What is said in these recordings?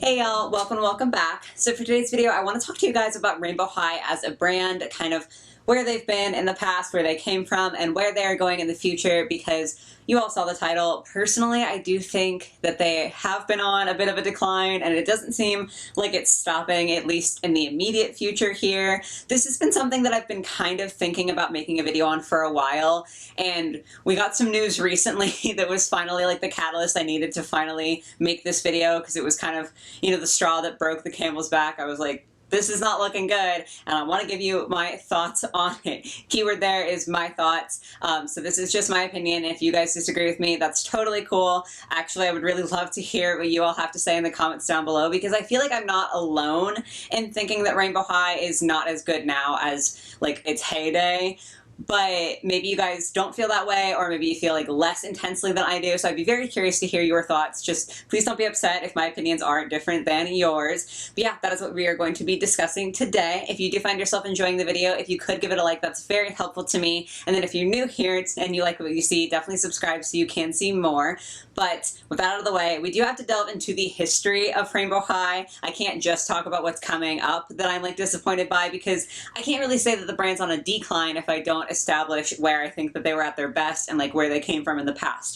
Hey y'all, welcome back. So for today's video, I want to talk to you guys about Rainbow High as a brand, kind of where they've been in the past, where they came from, and where they're going in the future, because you all saw the title. Personally, I do think that they have been on a bit of a decline, and it doesn't seem like it's stopping, at least in the immediate future here. This has been something that I've been kind of thinking about making a video on for a while, and we got some news recently that was finally like the catalyst I needed to finally make this video, because it was kind of, the straw that broke the camel's back. I was like, this is not looking good, and I want to give you my thoughts on it. Keyword there is my thoughts. So this is just my opinion. If you guys disagree with me, that's totally cool. Actually, I would really love to hear what you all have to say in the comments down below, because I feel like I'm not alone in thinking that Rainbow High is not as good now as like its heyday. But maybe you guys don't feel that way, or maybe you feel like less intensely than I do. So I'd be very curious to hear your thoughts. Just please don't be upset if my opinions aren't different than yours. But yeah, that is what we are going to be discussing today. If you do find yourself enjoying the video, if you could give it a like, that's very helpful to me. And then if you're new here and you like what you see, definitely subscribe so you can see more. But with that out of the way, we do have to delve into the history of Rainbow High. I can't just talk about what's coming up that I'm like disappointed by, because I can't really say that the brand's on a decline if I don't establish where I think that they were at their best and like where they came from in the past,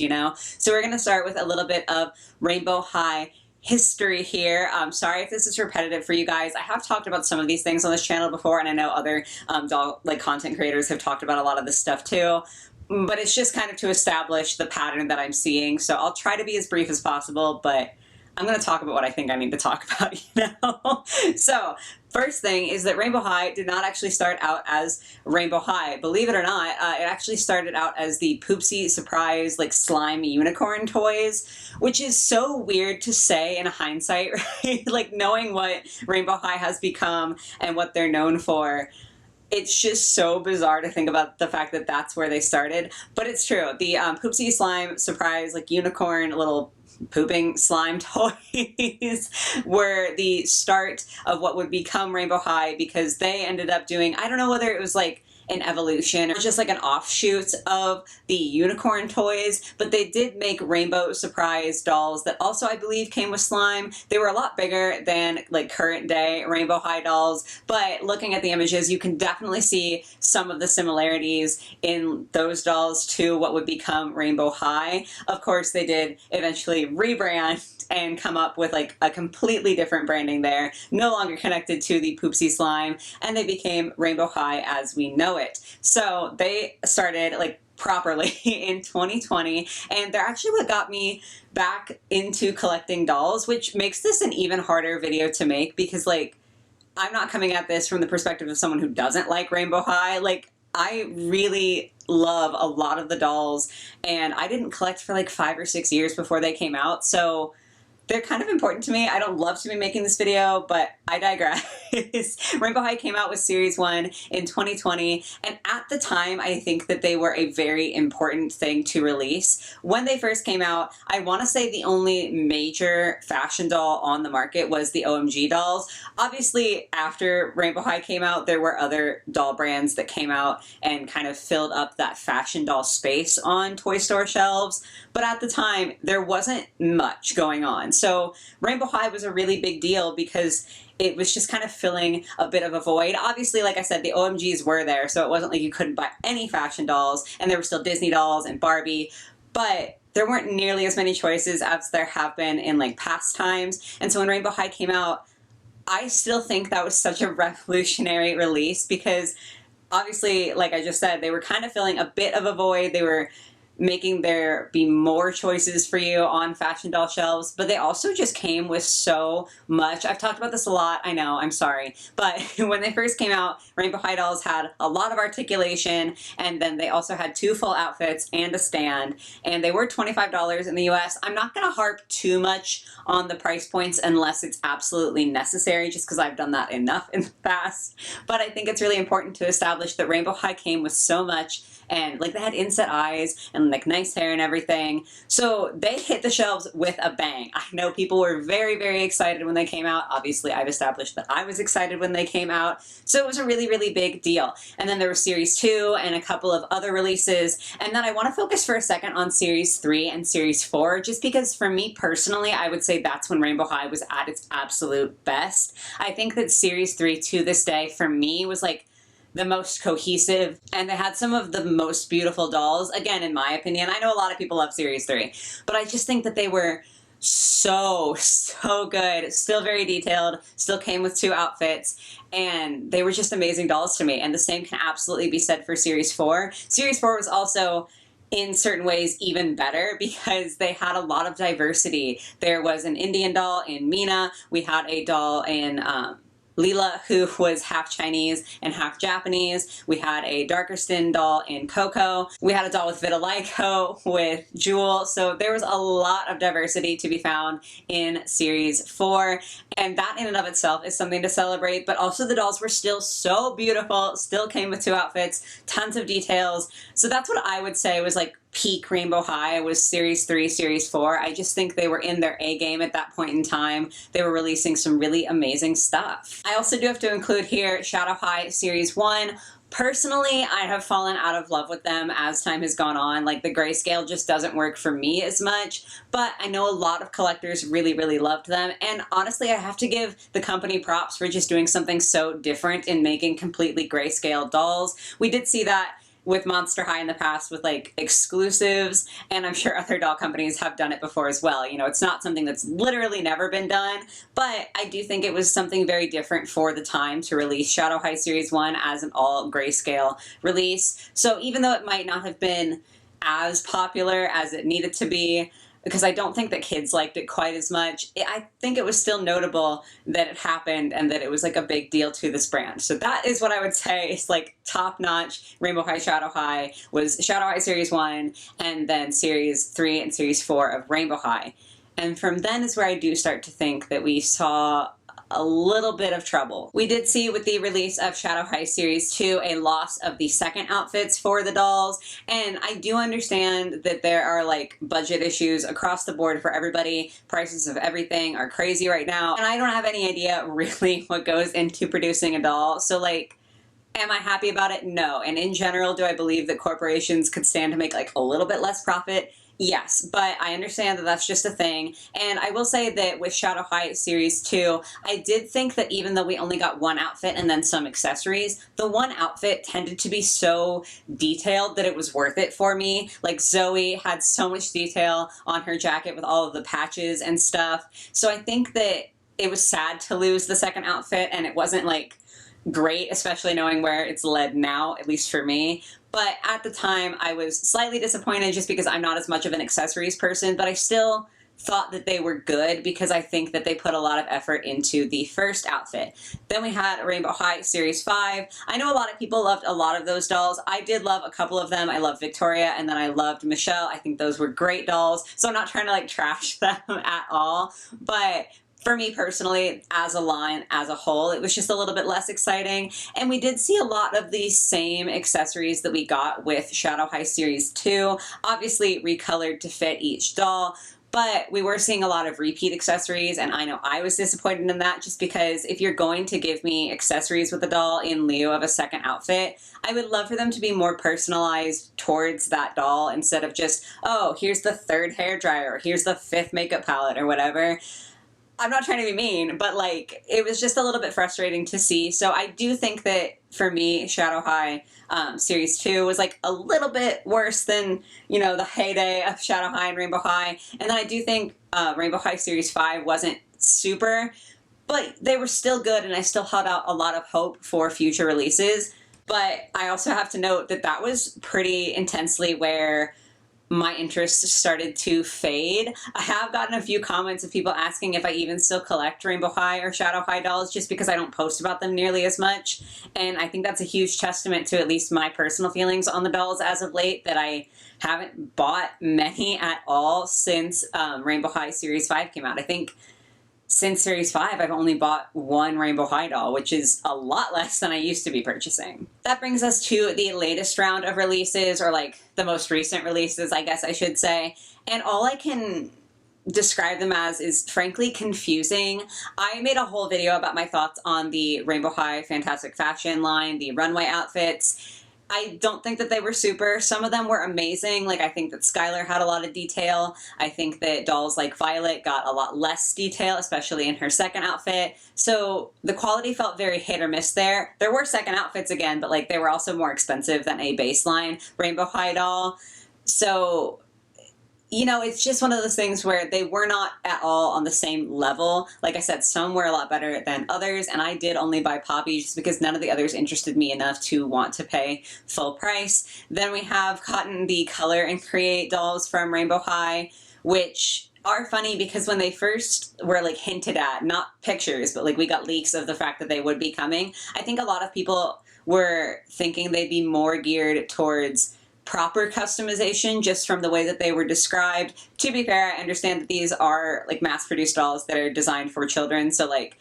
So we're going to start with a little bit of Rainbow High history here. Sorry if this is repetitive for you guys. I have talked about some of these things on this channel before, and I know other doll content creators have talked about a lot of this stuff too. But it's just kind of to establish the pattern that I'm seeing. So I'll try to be as brief as possible, but I'm going to talk about what I think I need to talk about, So first thing is that Rainbow High did not actually start out as Rainbow High. Believe it or not, it actually started out as the Poopsie Surprise slime unicorn toys, which is so weird to say in hindsight, right? Like knowing what Rainbow High has become and what they're known for. It's just so bizarre to think about the fact that that's where they started, but it's true. The Poopsie Slime Surprise unicorn little pooping slime toys were the start of what would become Rainbow High, because they ended up doing, I don't know whether it was like an evolution or just like an offshoot of the unicorn toys, but they did make Rainbow Surprise dolls that also I believe came with slime. They were a lot bigger than like current day Rainbow High dolls, but looking at the images you can definitely see some of the similarities in those dolls to what would become Rainbow High. Of course they did eventually rebrand and come up with like a completely different branding there, no longer connected to the Poopsie Slime, and they became Rainbow High as we know it. So they started like properly in 2020, and they're actually what got me back into collecting dolls, which makes this an even harder video to make, because like I'm not coming at this from the perspective of someone who doesn't like Rainbow High. Like I really love a lot of the dolls, and I didn't collect for like 5 or 6 years before they came out, so they're kind of important to me. I don't love to be making this video, but I digress. Rainbow High came out with Series 1 in 2020, and at the time, I think that they were a very important thing to release. When they first came out, I want to say the only major fashion doll on the market was the OMG dolls. Obviously, after Rainbow High came out, there were other doll brands that came out and kind of filled up that fashion doll space on toy store shelves, but at the time, there wasn't much going on. So Rainbow High was a really big deal because it was just kind of filling a bit of a void. Obviously, like I said, the OMGs were there, so it wasn't like you couldn't buy any fashion dolls, and there were still Disney dolls and Barbie, but there weren't nearly as many choices as there have been in like past times. And so when Rainbow High came out, I still think that was such a revolutionary release, because obviously, like I just said, they were kind of filling a bit of a void. They were making there be more choices for you on fashion doll shelves, but they also just came with so much. I've talked about this a lot, I know, I'm sorry, but when they first came out, Rainbow High dolls had a lot of articulation, and then they also had 2 full outfits and a stand, and they were $25 in the US. I'm not going to harp too much on the price points unless it's absolutely necessary, just because I've done that enough in the past, but I think it's really important to establish that Rainbow High came with so much, and like they had inset eyes and them like nice hair and everything. So they hit the shelves with a bang. I know people were very, very excited when they came out. Obviously, I've established that I was excited when they came out. So it was a really, really big deal. And then there was Series 2 and a couple of other releases. And then I want to focus for a second on Series 3 and Series 4, just because for me personally, I would say that's when Rainbow High was at its absolute best. I think that Series 3 to this day for me was like the most cohesive, and they had some of the most beautiful dolls, again, in my opinion. I know a lot of people love Series 3, but I just think that they were so good, still very detailed, still came with 2 outfits, and they were just amazing dolls to me. And the same can absolutely be said for Series 4. Series 4 was also in certain ways even better because they had a lot of diversity. There was an Indian doll in Mina, we had a doll in Leela, who was half Chinese and half Japanese. We had a darker skin doll in Coco. We had a doll with vitiligo with Jewel. So there was a lot of diversity to be found in Series 4. And that in and of itself is something to celebrate. But also the dolls were still so beautiful, still came with 2 outfits, tons of details. So that's what I would say was like peak Rainbow High was Series 3, Series 4. I just think they were in their A game at that point in time. They were releasing some really amazing stuff. I also do have to include here Shadow High Series 1. Personally, I have fallen out of love with them as time has gone on. Like the grayscale just doesn't work for me as much, but I know a lot of collectors really, really loved them. And honestly, I have to give the company props for just doing something so different in making completely grayscale dolls. We did see that with Monster High in the past with like exclusives, and I'm sure other doll companies have done it before as well. You know, it's not something that's literally never been done, but I do think it was something very different for the time to release Shadow High Series 1 as an all grayscale release. So even though it might not have been as popular as it needed to be, because I don't think that kids liked it quite as much, I think it was still notable that it happened and that it was like a big deal to this brand. So that is what I would say is like top-notch Rainbow High, Shadow High was Shadow High Series 1 and then Series 3 and Series 4 of Rainbow High. And from then is where I do start to think that we saw a little bit of trouble. We did see with the release of Shadow High Series 2 a loss of the second outfits for the dolls, and I do understand that there are like budget issues across the board for everybody. Prices of everything are crazy right now, and I don't have any idea really what goes into producing a doll, so like, am I happy about it? No. And in general, do I believe that corporations could stand to make like a little bit less profit? Yes, but I understand that that's just a thing. And I will say that with Shadow High Series 2, I did think that even though we only got 1 outfit and then some accessories, the 1 outfit tended to be so detailed that it was worth it for me. Like Zoe had so much detail on her jacket with all of the patches and stuff. So I think that it was sad to lose the second outfit, and it wasn't like great, especially knowing where it's led now, at least for me. But at the time, I was slightly disappointed just because I'm not as much of an accessories person, but I still thought that they were good because I think that they put a lot of effort into the first outfit. Then we had Rainbow High Series 5. I know a lot of people loved a lot of those dolls. I did love a couple of them. I loved Victoria, and then I loved Michelle. I think those were great dolls, so I'm not trying to like trash them at all, but for me personally, as a line, as a whole, it was just a little bit less exciting. And we did see a lot of the same accessories that we got with Shadow High Series 2, obviously recolored to fit each doll. But we were seeing a lot of repeat accessories, and I know I was disappointed in that just because if you're going to give me accessories with a doll in lieu of a second outfit, I would love for them to be more personalized towards that doll instead of just, oh, here's the 3rd hairdryer, or here's the 5th makeup palette, or whatever. I'm not trying to be mean, but like, it was just a little bit frustrating to see. So I do think that for me, Shadow High Series 2 was like a little bit worse than, you know, the heyday of Shadow High and Rainbow High. And then I do think Rainbow High Series 5 wasn't super, but they were still good, and I still held out a lot of hope for future releases. But I also have to note that that was pretty intensely where my interest started to fade. I have gotten a few comments of people asking if I even still collect Rainbow High or Shadow High dolls just because I don't post about them nearly as much. And I think that's a huge testament to at least my personal feelings on the dolls as of late, that I haven't bought many at all since Rainbow High Series 5 came out. I think since Series 5, I've only bought one Rainbow High doll, which is a lot less than I used to be purchasing. That brings us to the latest round of releases, or like the most recent releases, I guess I should say. And all I can describe them as is frankly confusing. I made a whole video about my thoughts on the Rainbow High Fantastic Fashion line, the runway outfits. I don't think that they were super. Some of them were amazing. Like, I think that Skylar had a lot of detail. I think that dolls like Violet got a lot less detail, especially in her second outfit. So the quality felt very hit or miss there. There were second outfits again, but like they were also more expensive than a baseline Rainbow High doll. So, you know, it's just one of those things where they were not at all on the same level. Like I said, some were a lot better than others, and I did only buy Poppy just because none of the others interested me enough to want to pay full price. Then we have gotten the Color and Create dolls from Rainbow High, which are funny because when they first were like hinted at, not pictures, but like we got leaks of the fact that they would be coming, I think a lot of people were thinking they'd be more geared towards proper customization just from the way that they were described. To be fair, I understand that these are like mass-produced dolls that are designed for children, so like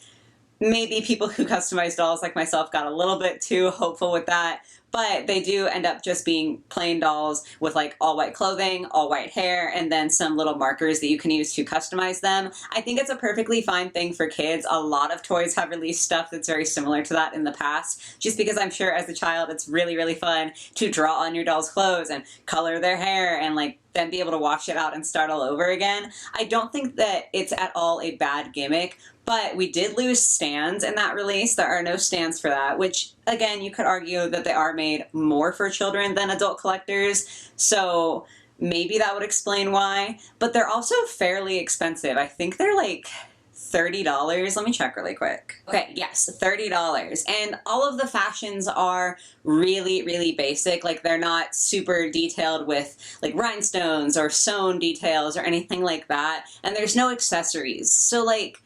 maybe people who customize dolls like myself got a little bit too hopeful with that, but they do end up just being plain dolls with like all white clothing, all white hair, and then some little markers that you can use to customize them. I think it's a perfectly fine thing for kids. A lot of toys have released stuff that's very similar to that in the past, just because I'm sure as a child it's really, really fun to draw on your doll's clothes and color their hair and like then be able to wash it out and start all over again. I don't think that it's at all a bad gimmick, but we did lose stands in that release. There are no stands for that, which, again, you could argue that they are made more for children than adult collectors, so maybe that would explain why. But they're also fairly expensive. I think they're like $30. Let me check really quick. Okay, yes, $30. And all of the fashions are really, really basic. Like, they're not super detailed with like rhinestones or sewn details or anything like that. And there's no accessories. So like,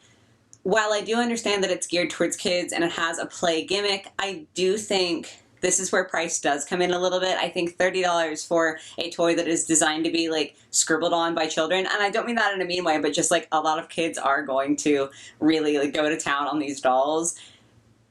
while I do understand that it's geared towards kids and it has a play gimmick, I do think this is where price does come in a little bit. I think $30 for a toy that is designed to be like scribbled on by children, and I don't mean that in a mean way, but just like a lot of kids are going to really like go to town on these dolls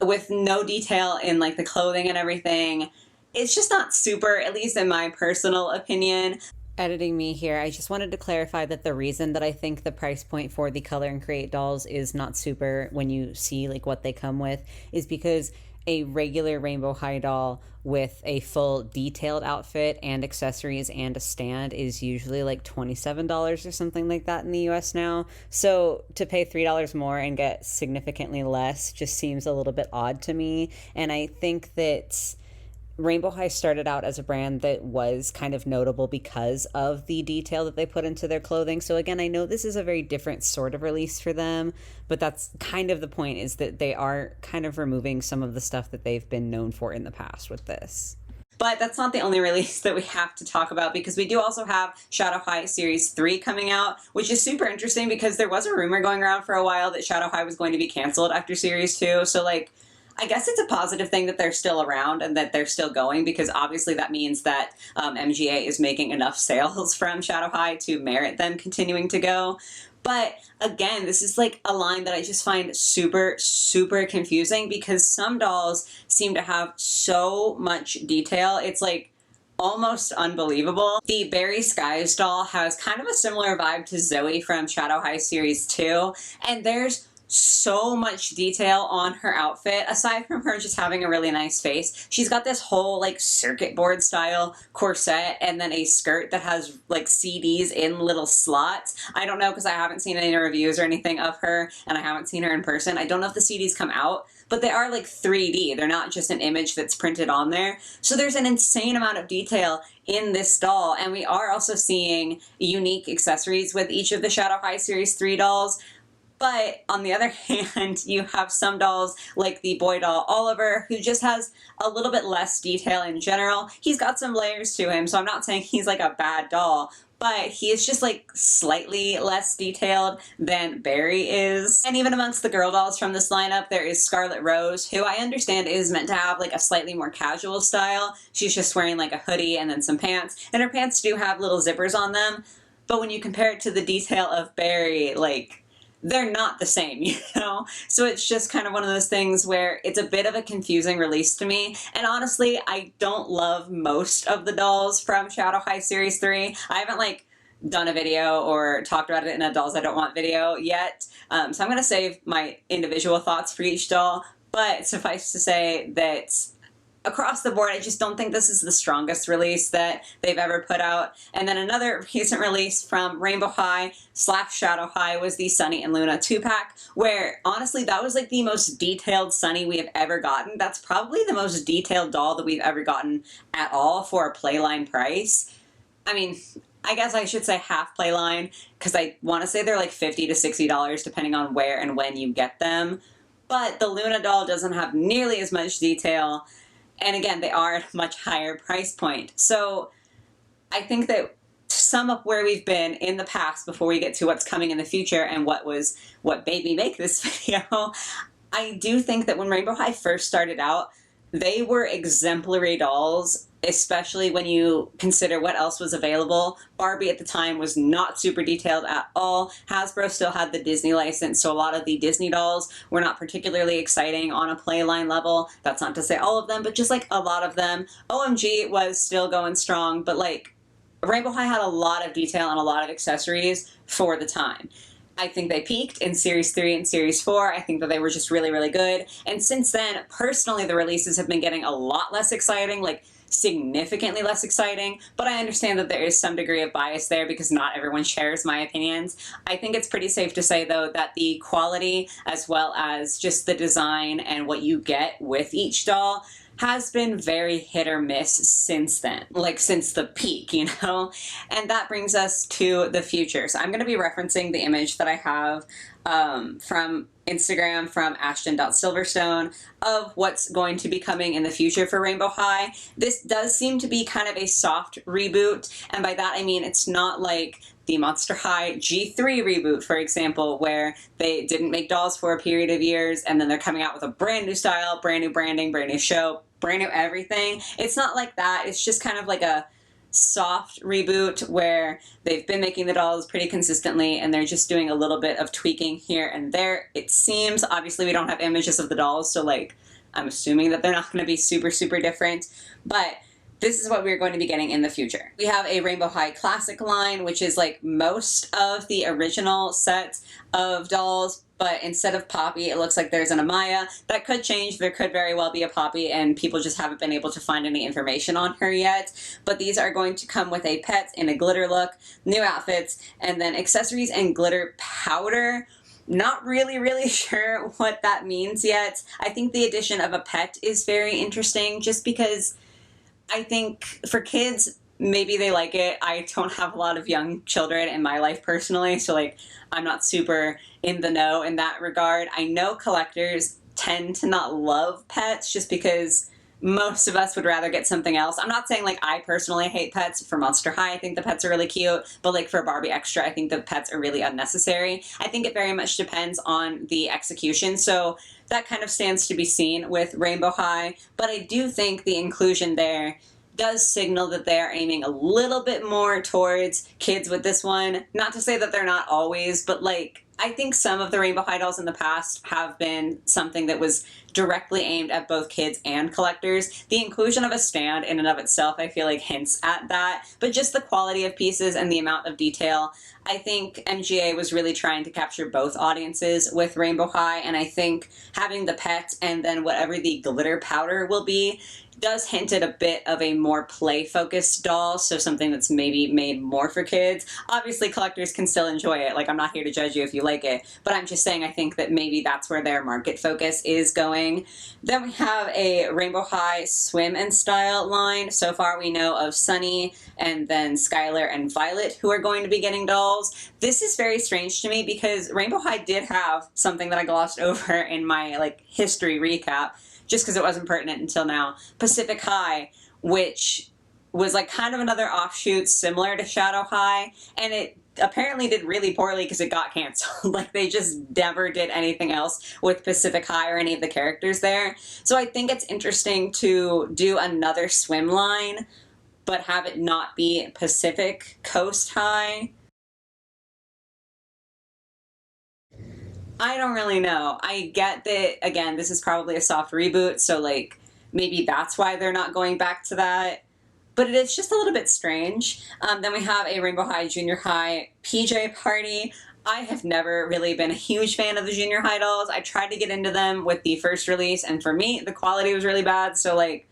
with no detail in like the clothing and everything. It's just not super, at least in my personal opinion. Editing me here, I just wanted to clarify that the reason that I think the price point for the Color and Create dolls is not super when you see like what they come with is because a regular Rainbow High doll with a full detailed outfit and accessories and a stand is usually like $27 or something like that in the US now. So to pay $3 more and get significantly less just seems a little bit odd to me. And I think that Rainbow High started out as a brand that was kind of notable because of the detail that they put into their clothing. So again, I know this is a very different sort of release for them, but that's kind of the point, is that they are kind of removing some of the stuff that they've been known for in the past with this. But that's not the only release that we have to talk about, because we do also have Shadow High Series 3 coming out, which is super interesting because there was a rumor going around for a while that Shadow High was going to be canceled after Series 2. So like, I guess it's a positive thing that they're still around and that they're still going, because obviously that means that MGA is making enough sales from Shadow High to merit them continuing to go. But again, this is like a line that I just find super, super confusing, because some dolls seem to have so much detail. It's like almost unbelievable. The Berry Skies doll has kind of a similar vibe to Zoe from Shadow High Series 2, and there's so much detail on her outfit. Aside from her just having a really nice face, she's got this whole like circuit board style corset and then a skirt that has like CDs in little slots. I don't know, because I haven't seen any reviews or anything of her, and I haven't seen her in person. I don't know if the CDs come out, but they are like 3D. They're not just an image that's printed on there. So there's an insane amount of detail in this doll, and we are also seeing unique accessories with each of the Shadow High Series 3 dolls. But on the other hand, you have some dolls like the boy doll Oliver, who just has a little bit less detail in general. He's got some layers to him, so I'm not saying he's like a bad doll, but he is just like slightly less detailed than Berry is. And even amongst the girl dolls from this lineup, there is Scarlet Rose, who I understand is meant to have like a slightly more casual style. She's just wearing like a hoodie and then some pants, and her pants do have little zippers on them. But when you compare it to the detail of Berry, like, they're not the same, you know? So it's just kind of one of those things where it's a bit of a confusing release to me. And honestly, I don't love most of the dolls from Shadow High Series 3. I haven't like done a video or talked about it in a Dolls I Don't Want video yet. So I'm going to save my individual thoughts for each doll. But suffice to say that across the board, I just don't think this is the strongest release that they've ever put out. And then another recent release from Rainbow High / Shadow High was the Sunny and Luna 2-pack, where honestly, that was like the most detailed Sunny we have ever gotten. That's probably the most detailed doll that we've ever gotten at all for a Playline price. I mean, I guess I should say half Playline, because I want to say they're like $50 to $60 depending on where and when you get them. But the Luna doll doesn't have nearly as much detail. And again, they are at a much higher price point. So I think that to sum up where we've been in the past before we get to what's coming in the future and what made me make this video, I do think that when Rainbow High first started out, they were exemplary dolls, especially when you consider what else was available. Barbie at the time was not super detailed at all. Hasbro still had the Disney license, so a lot of the Disney dolls were not particularly exciting on a Playline level. That's not to say all of them, but just like a lot of them. OMG was still going strong, but like Rainbow High had a lot of detail and a lot of accessories for the time. I think they peaked in Series 3 and Series 4. I think that they were just really, really good. And since then, personally, the releases have been getting a lot less exciting, like significantly less exciting, but I understand that there is some degree of bias there because not everyone shares my opinions. I think it's pretty safe to say, though, that the quality as well as just the design and what you get with each doll has been very hit or miss since then, like since the peak, you know? And that brings us to the future. So I'm going to be referencing the image that I have from Instagram from Ashton.Silverstone of what's going to be coming in the future for Rainbow High. This does seem to be kind of a soft reboot, and by that I mean it's not like the Monster High G3 reboot, for example, where they didn't make dolls for a period of years and then they're coming out with a brand new style, brand new branding, brand new show, brand new everything. It's not like that. It's just kind of like a soft reboot where they've been making the dolls pretty consistently and they're just doing a little bit of tweaking here and there. It seems, obviously we don't have images of the dolls, so like I'm assuming that they're not going to be super, super different, but this is what we're going to be getting in the future. We have a Rainbow High Classic line, which is like most of the original set of dolls, but instead of Poppy, it looks like there's an Amaya. That could change. There could very well be a Poppy, and people just haven't been able to find any information on her yet. But these are going to come with a pet in a glitter look, new outfits, and then accessories and glitter powder. Not really sure what that means yet. I think the addition of a pet is very interesting just because I think for kids, maybe they like it. I don't have a lot of young children in my life personally, so like I'm not super in the know in that regard. I know collectors tend to not love pets just because most of us would rather get something else. I'm not saying like I personally hate pets. For Monster High, I think the pets are really cute, but like for Barbie Extra, I think the pets are really unnecessary. I think it very much depends on the execution, so that kind of stands to be seen with Rainbow High, but I do think the inclusion there does signal that they are aiming a little bit more towards kids with this one. Not to say that they're not always, but like I think some of the Rainbow High dolls in the past have been something that was directly aimed at both kids and collectors. The inclusion of a stand in and of itself, I feel like hints at that, but just the quality of pieces and the amount of detail, I think MGA was really trying to capture both audiences with Rainbow High, and I think having the pet and then whatever the glitter powder will be does hint at a bit of a more play-focused doll, so something that's maybe made more for kids. Obviously, collectors can still enjoy it. Like, I'm not here to judge you if you like it, but I'm just saying I think that maybe that's where their market focus is going. Then we have a Rainbow High Swim and Style line. So far we know of Sunny and then Skylar and Violet who are going to be getting dolls. This is very strange to me because Rainbow High did have something that I glossed over in my like history recap, just because it wasn't pertinent until now, Pacific High, which was like kind of another offshoot similar to Shadow High, and it apparently did really poorly because it got canceled. Like they just never did anything else with Pacific High or any of the characters there. So I think it's interesting to do another swim line, but have it not be Pacific Coast High. I don't really know. I get that, again, this is probably a soft reboot, so like maybe that's why they're not going back to that. But it is just a little bit strange. Then we have a Rainbow High Junior High PJ party. I have never really been a huge fan of the junior high dolls. I tried to get into them with the first release, and for me, the quality was really bad, so like,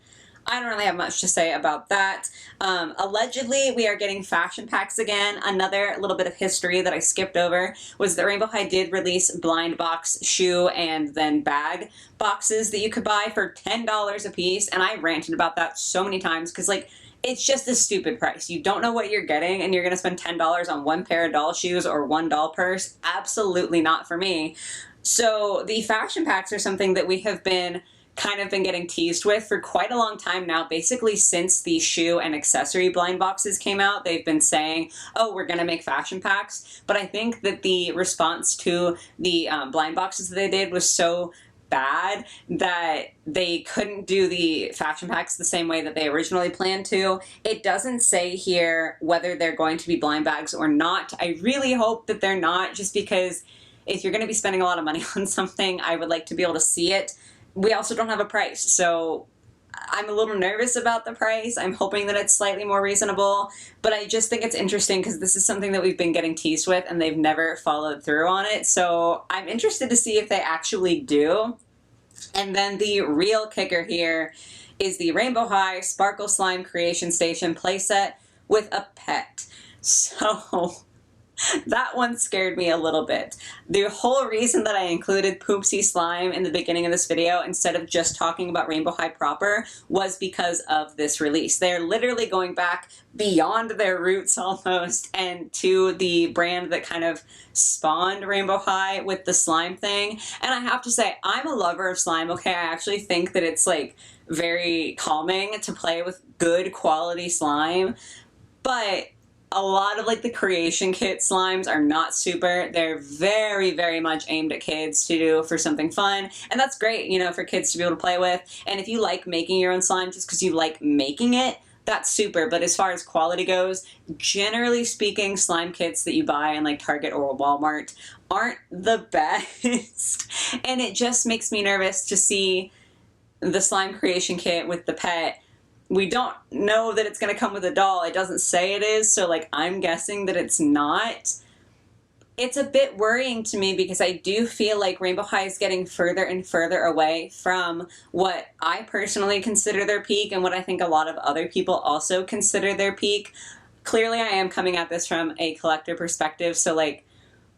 I don't really have much to say about that. Allegedly, we are getting fashion packs again. Another little bit of history that I skipped over was that Rainbow High did release blind box, shoe, and then bag boxes that you could buy for $10 a piece, and I ranted about that so many times because, like, it's just a stupid price. You don't know what you're getting, and you're going to spend $10 on one pair of doll shoes or one doll purse? Absolutely not for me. So the fashion packs are something that we have been getting teased with for quite a long time now. Basically since the shoe and accessory blind boxes came out, they've been saying, oh, we're going to make fashion packs. But I think that the response to the blind boxes that they did was so bad that they couldn't do the fashion packs the same way that they originally planned to. It doesn't say here whether they're going to be blind bags or not. I really hope that they're not, just because if you're going to be spending a lot of money on something, I would like to be able to see it. We also don't have a price, so I'm a little nervous about the price. I'm hoping that it's slightly more reasonable, but I just think it's interesting because this is something that we've been getting teased with and they've never followed through on it, so I'm interested to see if they actually do. And then the real kicker here is the Rainbow High Sparkle Slime Creation Station playset with a pet. So that one scared me a little bit. The whole reason that I included Poopsie Slime in the beginning of this video instead of just talking about Rainbow High proper was because of this release. They're literally going back beyond their roots almost and to the brand that kind of spawned Rainbow High with the slime thing. And I have to say, I'm a lover of slime, okay? I actually think that it's like very calming to play with good quality slime, but a lot of like the creation kit slimes are not super. They're very, very much aimed at kids to do for something fun. And that's great, you know, for kids to be able to play with. And if you like making your own slime just because you like making it, that's super. But as far as quality goes, generally speaking, slime kits that you buy in like Target or Walmart aren't the best. And it just makes me nervous to see the slime creation kit with the pet. We don't know that it's going to come with a doll. It doesn't say it is, so like I'm guessing that it's not. It's a bit worrying to me because I do feel like Rainbow High is getting further and further away from what I personally consider their peak and what I think a lot of other people also consider their peak. Clearly I am coming at this from a collector perspective, so like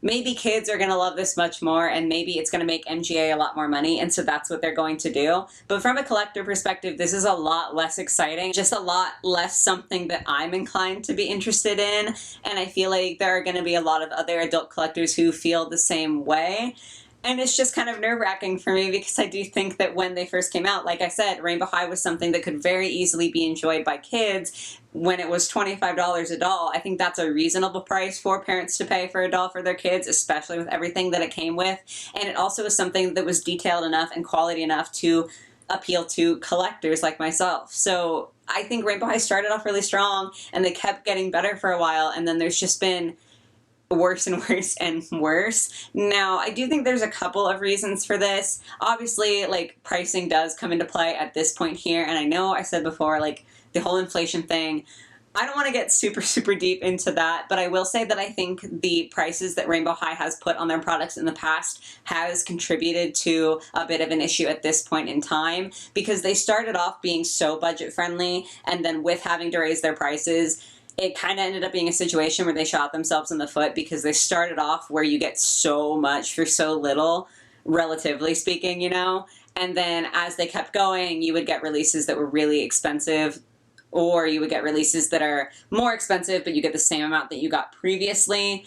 maybe kids are going to love this much more and maybe it's going to make MGA a lot more money, and so that's what they're going to do. But from a collector perspective, this is a lot less exciting, just a lot less something that I'm inclined to be interested in, and I feel like there are going to be a lot of other adult collectors who feel the same way. And it's just kind of nerve-wracking for me because I do think that when they first came out, like I said, Rainbow High was something that could very easily be enjoyed by kids when it was $25 a doll. I think that's a reasonable price for parents to pay for a doll for their kids, especially with everything that it came with. And it also was something that was detailed enough and quality enough to appeal to collectors like myself. So I think Rainbow High started off really strong and they kept getting better for a while, and then there's just been worse and worse and worse. Now, I do think there's a couple of reasons for this. Obviously, like, pricing does come into play at this point here, and I know I said before, like, the whole inflation thing, I don't want to get super, super deep into that, but I will say that I think the prices that Rainbow High has put on their products in the past has contributed to a bit of an issue at this point in time, because they started off being so budget friendly, and then with having to raise their prices, it kind of ended up being a situation where they shot themselves in the foot because they started off where you get so much for so little, relatively speaking, you know? And then as they kept going, you would get releases that were really expensive, or you would get releases that are more expensive, but you get the same amount that you got previously.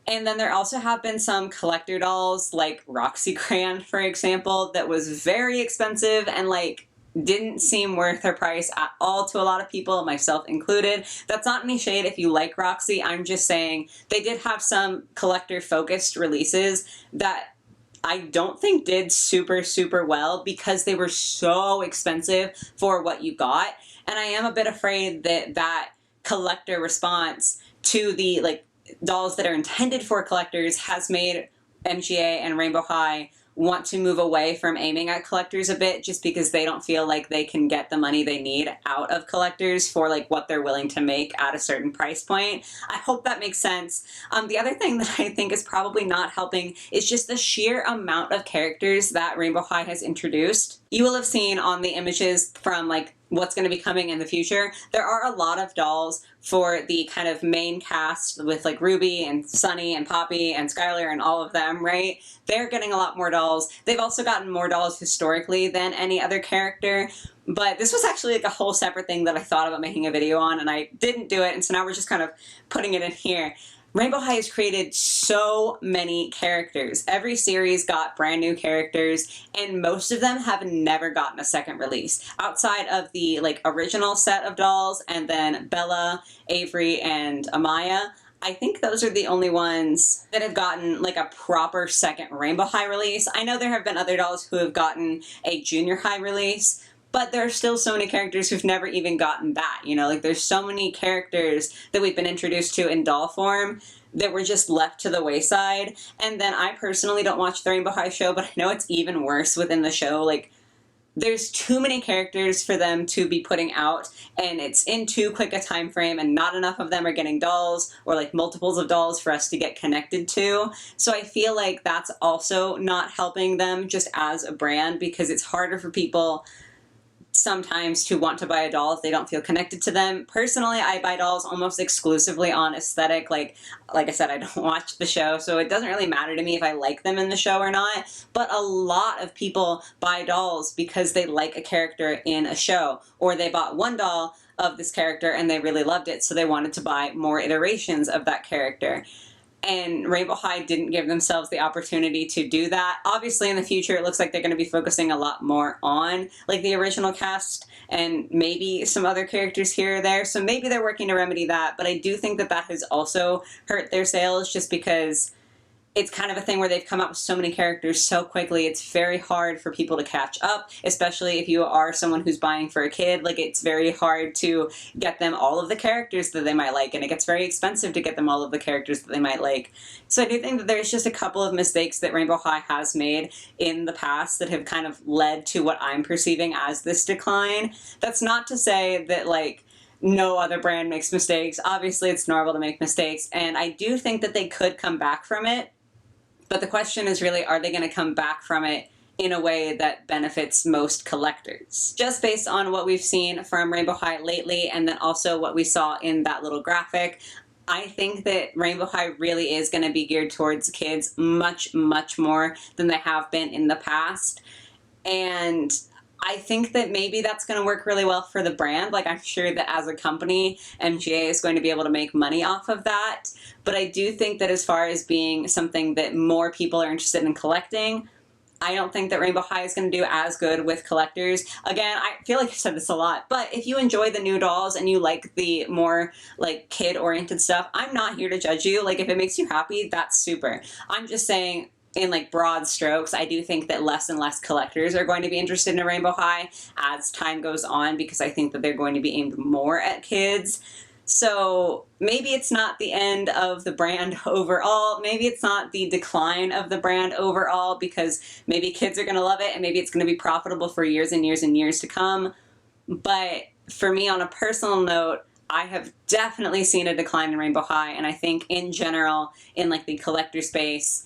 And then there also have been some collector dolls, like Roxy Grand, for example, that was very expensive and, like, didn't seem worth their price at all to a lot of people, myself included. That's not any shade if you like Roxy. I'm just saying they did have some collector-focused releases that I don't think did super, super well because they were so expensive for what you got. And I am a bit afraid that that collector response to the, like, dolls that are intended for collectors has made MGA and Rainbow High want to move away from aiming at collectors a bit, just because they don't feel like they can get the money they need out of collectors for like what they're willing to make at a certain price point. I hope that makes sense. The other thing that I think is probably not helping is just the sheer amount of characters that Rainbow High has introduced. You will have seen on the images from like what's going to be coming in the future, there are a lot of dolls for the kind of main cast with like Ruby and Sunny and Poppy and Skylar and all of them, right? They're getting a lot more dolls. They've also gotten more dolls historically than any other character, but this was actually like a whole separate thing that I thought about making a video on, and I didn't do it, and so now we're just kind of putting it in here. Rainbow High has created so many characters. Every series got brand new characters, and most of them have never gotten a second release. Outside of the like original set of dolls, and then Bella, Avery, and Amaya, I think those are the only ones that have gotten like a proper second Rainbow High release. I know there have been other dolls who have gotten a junior high release, but there are still so many characters who've never even gotten that, you know, like there's so many characters that we've been introduced to in doll form that were just left to the wayside. And then I personally don't watch the Rainbow High show, but I know it's even worse within the show. Like, there's too many characters for them to be putting out, and it's in too quick a time frame, and not enough of them are getting dolls or like multiples of dolls for us to get connected to. So I feel like that's also not helping them just as a brand, because it's harder for people sometimes to want to buy a doll if they don't feel connected to them. Personally, I buy dolls almost exclusively on aesthetic. Like I said, I don't watch the show, so it doesn't really matter to me if I like them in the show or not. But a lot of people buy dolls because they like a character in a show, or they bought one doll of this character and they really loved it, so they wanted to buy more iterations of that character. And Rainbow High didn't give themselves the opportunity to do that. Obviously, in the future, it looks like they're going to be focusing a lot more on like the original cast and maybe some other characters here or there. So maybe they're working to remedy that. But I do think that that has also hurt their sales, just because it's kind of a thing where they've come up with so many characters so quickly. It's very hard for people to catch up, especially if you are someone who's buying for a kid. Like, it's very hard to get them all of the characters that they might like, and it gets very expensive to get them all of the characters that they might like. So I do think that there's just a couple of mistakes that Rainbow High has made in the past that have kind of led to what I'm perceiving as this decline. That's not to say that, like, no other brand makes mistakes. Obviously, it's normal to make mistakes, and I do think that they could come back from it. But the question is really, are they going to come back from it in a way that benefits most collectors? Just based on what we've seen from Rainbow High lately, and then also what we saw in that little graphic, I think that Rainbow High really is going to be geared towards kids much, much more than they have been in the past. And I think that maybe that's going to work really well for the brand. Like, I'm sure that as a company, MGA is going to be able to make money off of that. But I do think that as far as being something that more people are interested in collecting, I don't think that Rainbow High is going to do as good with collectors. Again, I feel like I've said this a lot, but if you enjoy the new dolls and you like the more like kid-oriented stuff, I'm not here to judge you. Like, if it makes you happy, that's super. I'm just saying, in like broad strokes, I do think that less and less collectors are going to be interested in a Rainbow High as time goes on, because I think that they're going to be aimed more at kids. So maybe it's not the end of the brand overall. Maybe it's not the decline of the brand overall, because maybe kids are going to love it and maybe it's going to be profitable for years and years and years to come. But for me, on a personal note, I have definitely seen a decline in Rainbow High, and I think in general, in like the collector space,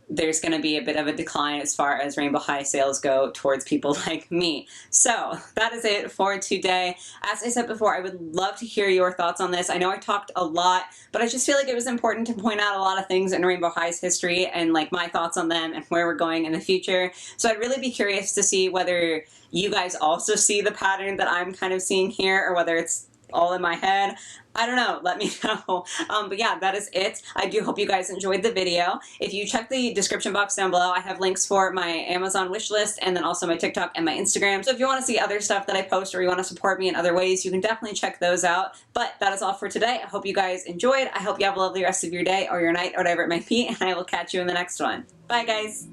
there's going to be a bit of a decline as far as Rainbow High sales go towards people like me. So that is it for today. As I said before, I would love to hear your thoughts on this. I know I talked a lot, but I just feel like it was important to point out a lot of things in Rainbow High's history and like my thoughts on them and where we're going in the future. So I'd really be curious to see whether you guys also see the pattern that I'm kind of seeing here, or whether it's all in my head. I don't know, let me know. But yeah, that is it. I do hope you guys enjoyed the video. If you check the description box down below, I have links for my Amazon wish list, and then also my TikTok and my Instagram. So if you want to see other stuff that I post, or you want to support me in other ways, you can definitely check those out. But that is all for today. I hope you guys enjoyed. I hope you have a lovely rest of your day or your night or whatever it might be, and I will catch you in the next one. Bye guys!